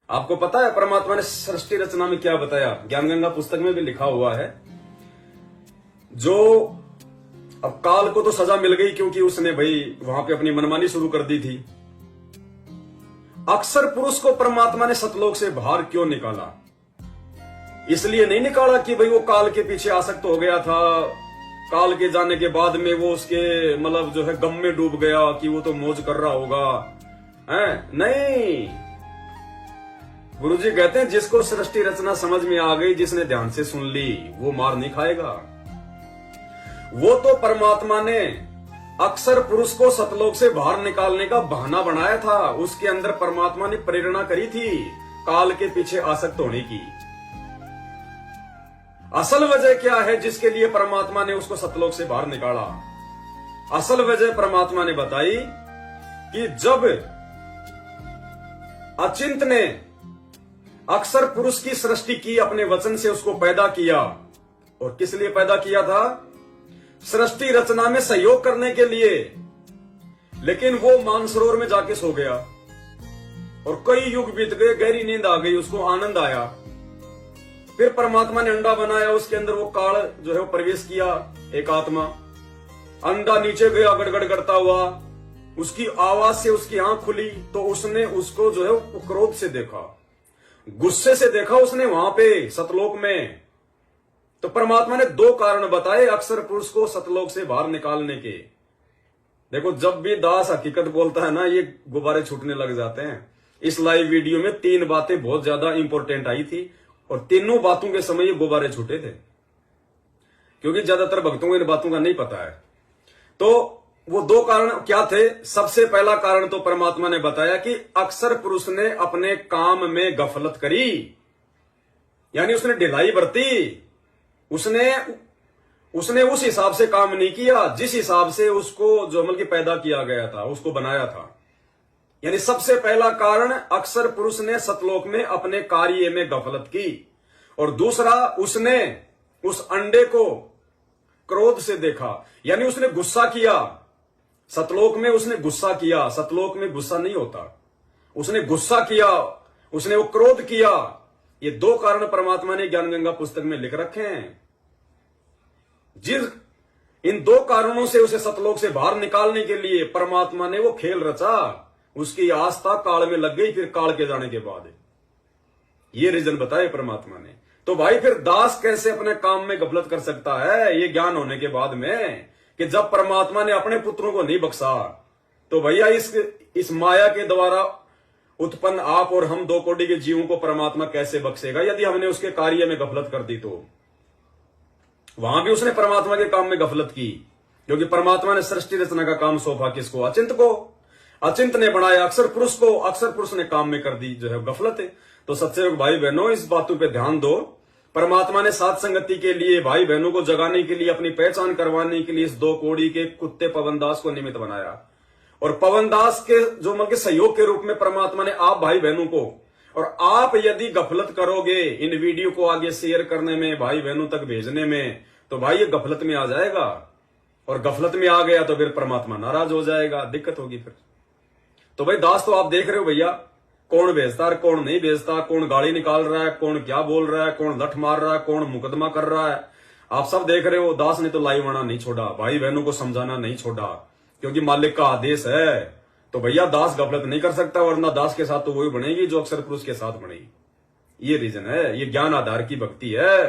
आपको पता है परमात्मा ने सृष्टि रचना में क्या बताया? ज्ञान गंगा पुस्तक में भी लिखा हुआ है। जो अब काल को तो सजा मिल गई क्योंकि उसने भाई वहां पे अपनी मनमानी शुरू कर दी थी। अक्सर पुरुष को परमात्मा ने सतलोक से बाहर क्यों निकाला? इसलिए नहीं निकाला कि भाई वो काल के पीछे आसक्त हो गया था, काल के जाने के बाद में वो उसके मतलब जो है गम में डूब गया कि वो तो मौज कर रहा होगा, है? नहीं, गुरुजी कहते हैं जिसको सृष्टि रचना समझ में आ गई, जिसने ध्यान से सुन ली, वो मार नहीं खाएगा। वो तो परमात्मा ने अक्सर पुरुष को सतलोक से बाहर निकालने का बहाना बनाया था। उसके अंदर परमात्मा ने प्रेरणा करी थी काल के पीछे आसक्त होने की। असल वजह क्या है जिसके लिए परमात्मा ने उसको सतलोक से बाहर निकाला? असल वजह परमात्मा ने बताई कि जब अचिंत ने अक्सर पुरुष की सृष्टि की, अपने वचन से उसको पैदा किया, और किस लिए पैदा किया था? सृष्टि रचना में सहयोग करने के लिए। लेकिन वो मानसरोवर में जाके सो गया और कई युग बीत गए, गहरी नींद आ गई, उसको आनंद आया। फिर परमात्मा ने अंडा बनाया, उसके अंदर वो काल जो है वो प्रवेश किया, एक आत्मा। अंडा नीचे गया गड़गड़ करता हुआ, उसकी आवाज से उसकी आंख खुली तो उसने उसको जो है वो क्रोध से देखा, गुस्से से देखा उसने वहां पे सतलोक में। तो परमात्मा ने दो कारण बताए अक्सर पुरुष को सतलोक से बाहर निकालने के। देखो, जब भी दास हकीकत बोलता है ना, ये गुब्बारे छूटने लग जाते हैं। इस लाइव वीडियो में 3 बातें बहुत ज्यादा इंपॉर्टेंट आई थी और तीनों बातों के समय ये गुब्बारे छूटे थे, क्योंकि ज्यादातर भक्तों को इन बातों का नहीं पता है। तो वो 2 कारण क्या थे? सबसे पहला कारण तो परमात्मा ने बताया कि अक्सर पुरुष ने अपने काम में गफलत करी, यानी उसने ढिलाई बरती। उसने उस हिसाब से काम नहीं किया जिस हिसाब से उसको जो अमल की पैदा किया गया था, उसको बनाया था। यानी सबसे पहला कारण, अक्सर पुरुष ने सतलोक में अपने कार्य में गफलत की। और दूसरा, उसने उस अंडे को क्रोध से देखा, यानी उसने गुस्सा किया। सतलोक में उसने गुस्सा किया। सतलोक में गुस्सा नहीं होता, उसने गुस्सा किया, उसने वो क्रोध किया। ये 2 कारण परमात्मा ने ज्ञान गंगा पुस्तक में लिख रखे हैं। इन 2 कारणों से उसे सतलोक से बाहर निकालने के लिए परमात्मा ने वो खेल रचा। उसकी आस्था काल में लग गई, फिर काल के जाने के बाद ये रीजन बताए परमात्मा ने। तो भाई फिर दास कैसे अपने काम में गफलत कर सकता है ये ज्ञान होने के बाद में, कि जब परमात्मा ने अपने पुत्रों को नहीं बख्शा, तो भैया इस माया के द्वारा उत्पन्न आप और हम 2 कोटि के जीवों को परमात्मा कैसे बख्शेगा? यदि हमने उसके कार्य में गफलत कर दी तो वहां भी उसने परमात्मा के काम में गफलत की, क्योंकि परमात्मा ने सृष्टि रचना का काम सौंपा किसको? अचिंत को। अचिंत ने बनाया अक्सर पुरुष को, अक्सर पुरुष ने काम में कर दी जो है गफलत है। तो सच्चे भाई बहनों, इस बातों पे ध्यान दो। परमात्मा ने साथ संगति के लिए, भाई बहनों को जगाने के लिए, अपनी पहचान करवाने के लिए इस 2 कोड़ी के कुत्ते पवनदास को निमित्त बनाया। और पवनदास के जो मतलब सहयोग के रूप में परमात्मा ने आप भाई बहनों को, और आप यदि गफलत करोगे इन वीडियो को आगे शेयर करने में, भाई बहनों तक भेजने में, तो भाई ये गफलत में आ जाएगा। और गफलत में आ गया तो फिर परमात्मा नाराज हो जाएगा, दिक्कत होगी फिर। तो भाई दास तो आप देख रहे हो भैया, कौन भेजता है कौन नहीं भेजता, कौन गाली निकाल रहा है, कौन क्या बोल रहा है, कौन लठ मार रहा है, कौन मुकदमा कर रहा है, आप सब देख रहे हो। दास ने तो लाइव आना नहीं छोड़ा, भाई बहनों को समझाना नहीं छोड़ा, क्योंकि मालिक का आदेश है। तो भैया दास गफलत नहीं कर सकता, वरना दास के साथ तो वही बनेगी जो अक्सर पुरुष के साथ बनेगी। ये रीजन है, ये ज्ञान आधार की भक्ति है।